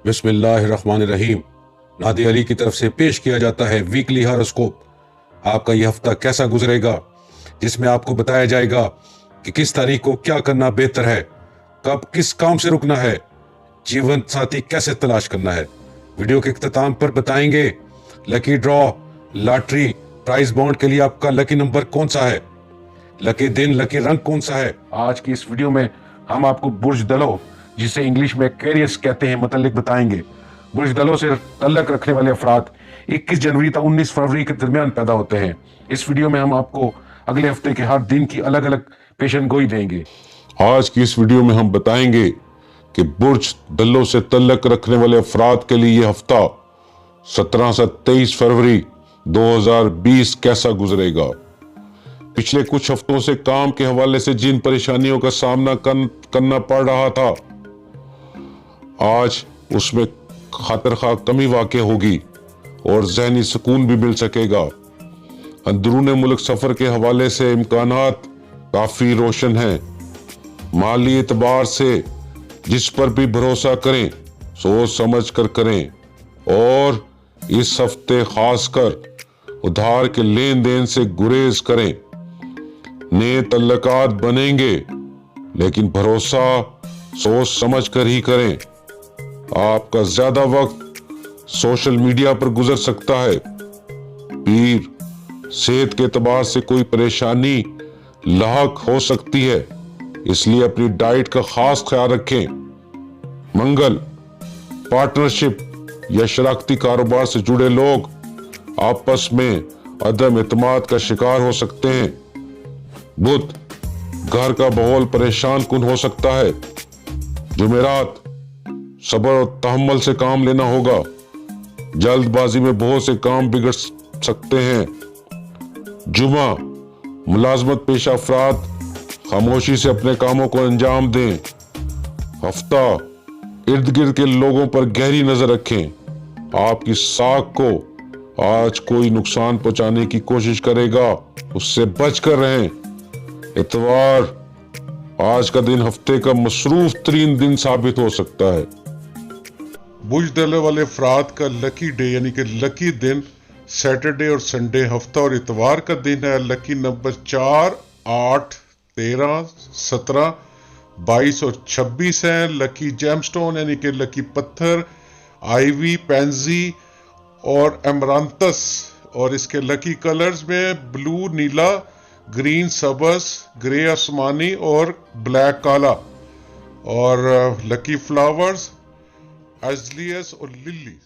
बिस्मिल्लाहिर्रहमानिर्रहीम। नादी अली की तरफ से पेश किया जाता है वीकली हॉरोस्कोप। आपका यह हफ्ता कैसा गुजरेगा, जिसमें आपको बताया जाएगा कि किस तारीख को क्या करना बेहतर है, कब किस काम से रुकना है, जीवन साथी कैसे तलाश करना है। वीडियो के इख्तिताम पर बताएंगे lucky draw, lottery, prize bond के लिए आपका लकी नंबर कौन सा है, लकी दिन, लकी रंग कौन सा है। आज की इस वीडियो में हम आपको बुर्ज दलो, जिसे इंग्लिश में कैरियर्स कहते हैं, मतलब बताएंगे। बुर्ज दलों से तल्लक रखने वाले अफराद 21 जनवरी तक 19 फरवरी के दरमियान पैदा होते हैं। इस वीडियो में हम आपको अगले हफ्ते के हर दिन की अलग अलग पेशन गोई देंगे। आज की इस वीडियो में हम बताएंगे कि बुर्ज दलों से तल्लक रखने वाले अफराद के लिए यह हफ्ता 17 से 23 फरवरी 2020 कैसा गुजरेगा। पिछले कुछ हफ्तों से काम के हवाले से जिन परेशानियों का सामना करना पड़ रहा था, आज उसमें खातिर-खा कमी वाक़ई होगी और ज़हनी सुकून भी मिल सकेगा। अंदरूनी मुल्क सफ़र के हवाले से इम्कानात काफ़ी रोशन हैं। माली एतबार से जिस पर भी भरोसा करें, सोच समझ कर करें और इस हफ्ते खासकर उधार के लेन देन से गुरेज करें। नए तल्लकात बनेंगे, लेकिन भरोसा सोच समझ कर ही करें। आपका ज्यादा वक्त सोशल मीडिया पर गुजर सकता है। पीर, सेहत के एतबार से कोई परेशानी लाहक हो सकती है, इसलिए अपनी डाइट का खास ख्याल रखें। मंगल, पार्टनरशिप या शराकती कारोबार से जुड़े लोग आपस में अदम एतमाद का शिकार हो सकते हैं। बुध, घर का माहौल परेशान कुन हो सकता है। जुमेरात, सब्र और तहम्मुल से काम लेना होगा, जल्दबाजी में बहुत से काम बिगड़ सकते हैं। जुमा, मुलाजमत पेशा अफराद खामोशी से अपने कामों को अंजाम दें। हफ्ता, इर्द गिर्द के लोगों पर गहरी नजर रखें। आपकी साख को आज कोई नुकसान पहुंचाने की कोशिश करेगा, उससे बचकर रहें। इतवार, आज का दिन हफ्ते का मसरूफ तरीन दिन साबित हो सकता है। बुर्ज दलों वाले अफराद का लकी डे यानी कि लकी दिन सैटरडे और संडे, हफ्ता और इतवार का दिन है। लकी नंबर 4, 8, 13, 17, 22 और 26 है। लकी जेमस्टोन यानी कि लकी पत्थर आईवी, पेंजी और एमरांतस, और इसके लकी कलर्स में ब्लू, नीला, ग्रीन, सबस, ग्रे आसमानी और ब्लैक काला। और लकी फ्लावर्स अजलियस और लिली।